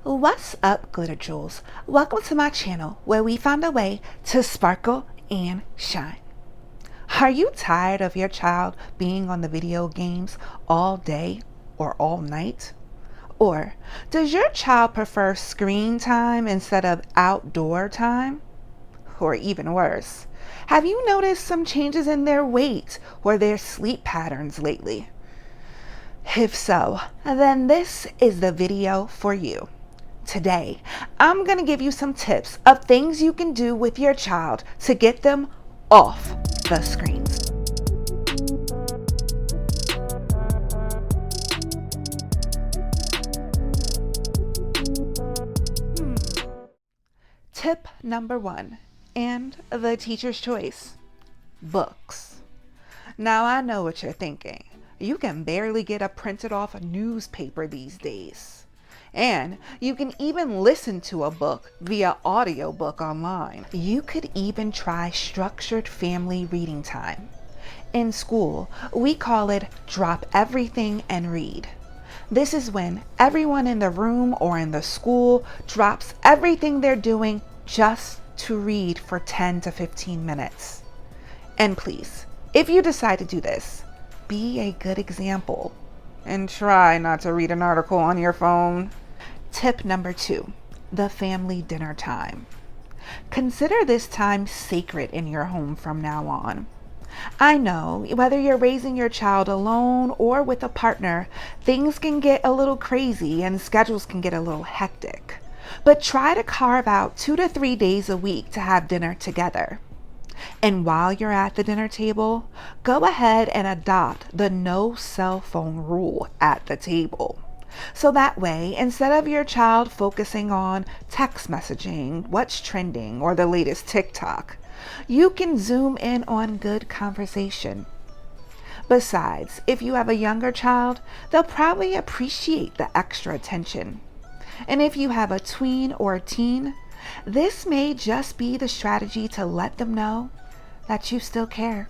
What's up, glitter jewels? Welcome to my channel where we find a way to sparkle and shine. Are you tired of your child being on the video games all day or all night? Or does your child prefer screen time instead of outdoor time? Or even worse, have you noticed some changes in their weight or their sleep patterns lately? If so, then this is the video for you. Today, I'm going to give you some tips of things you can do with your child to get them off the screens. Tip number 1, and the teacher's choice: books. Now I know what you're thinking. You can barely get a printed off newspaper these days. And you can even listen to a book via audiobook online. You could even try structured family reading time. In school, we call it drop everything and read. This is when everyone in the room or in the school drops everything they're doing just to read for 10 to 15 minutes. And please, if you decide to do this, be a good example and try not to read an article on your phone. Tip number 2, the family dinner time. Consider this time sacred in your home from now on. I know whether you're raising your child alone or with a partner, things can get a little crazy and schedules can get a little hectic. But try to carve out 2 to 3 days a week to have dinner together. And while you're at the dinner table, go ahead and adopt the no cell phone rule at the table. So that way, instead of your child focusing on text messaging, what's trending, or the latest TikTok, you can zoom in on good conversation. Besides, if you have a younger child, they'll probably appreciate the extra attention. And if you have a tween or a teen, this may just be the strategy to let them know that you still care.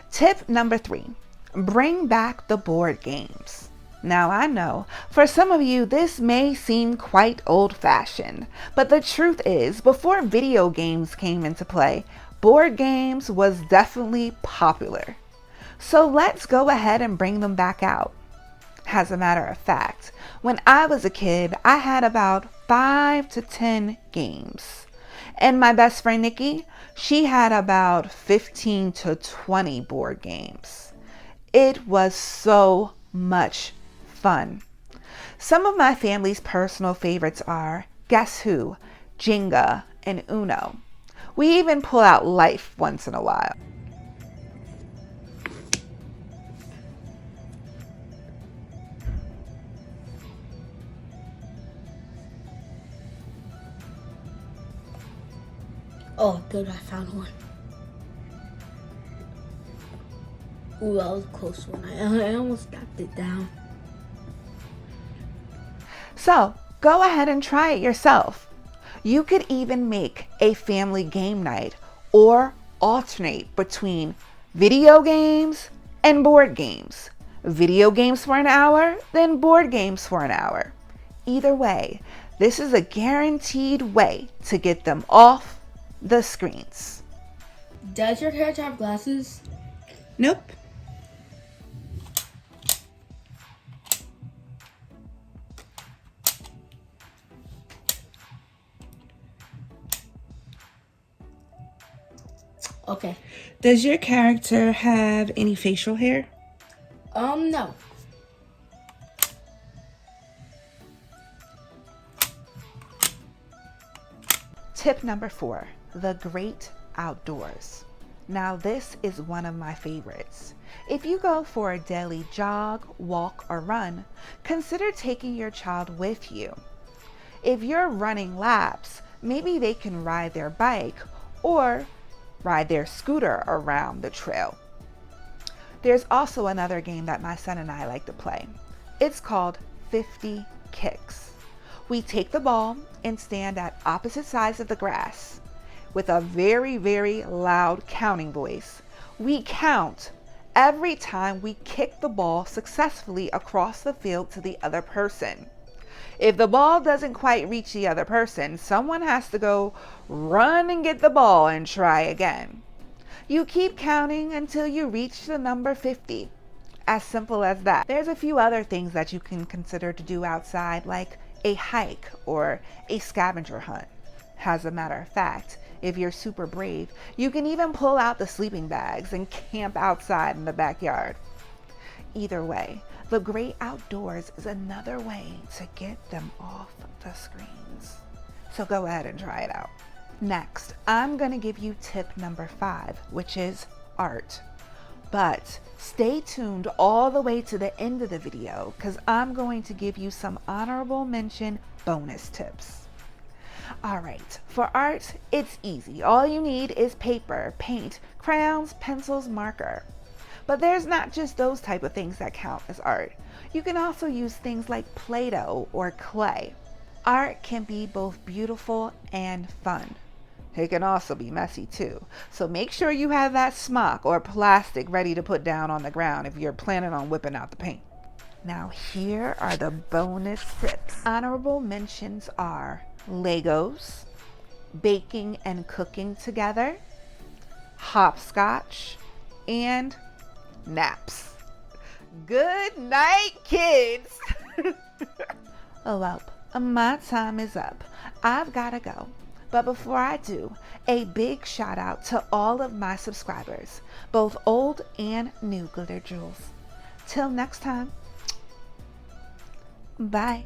Tip number 3, bring back the board games. Now I know, for some of you this may seem quite old-fashioned, but the truth is, before video games came into play, board games was definitely popular. So let's go ahead and bring them back out. As a matter of fact, when I was a kid, I had about 5 to 10 games. And my best friend Nikki, she had about 15 to 20 board games. It was so much fun. Some of my family's personal favorites are Guess Who, Jenga, and Uno. We even pull out Life once in a while. Oh, good, I found one. Ooh, that was a close one. I almost knocked it down. So go ahead and try it yourself. You could even make a family game night or alternate between video games and board games. Video games for an hour, then board games for an hour. Either way, this is a guaranteed way to get them off the screens. Does your hair have glasses? Nope. Okay. Does your character have any facial hair? No. Tip number 4, the great outdoors. Now this is one of my favorites. If you go for a daily jog, walk, or run, consider taking your child with you. If you're running laps, maybe they can ride their bike or ride their scooter around the trail. There's also another game that my son and I like to play. It's called 50 Kicks. We take the ball and stand at opposite sides of the grass. With a very, very loud counting voice, we count every time we kick the ball successfully across the field to the other person. If the ball doesn't quite reach the other person, someone has to go run and get the ball and try again. You keep counting until you reach the number 50. As simple as that. There's a few other things that you can consider to do outside, like a hike or a scavenger hunt. As a matter of fact, if you're super brave, you can even pull out the sleeping bags and camp outside in the backyard. Either way, the great outdoors is another way to get them off the screens. So go ahead and try it out. Next, I'm going to give you tip number 5, which is art. But stay tuned all the way to the end of the video because I'm going to give you some honorable mention bonus tips. Alright, for art, it's easy. All you need is paper, paint, crayons, pencils, marker. But there's not just those type of things that count as art. You can also use things like Play-Doh or clay. Art can be both beautiful and fun. It can also be messy too. So make sure you have that smock or plastic ready to put down on the ground if you're planning on whipping out the paint. Now here are the bonus tips. Honorable mentions are Legos, baking and cooking together, hopscotch, and naps. Good night, kids. Oh, well, my time is up. I've gotta go. But before I do, a big shout out to all of my subscribers, both old and new Glitter Jewels. Till next time, bye.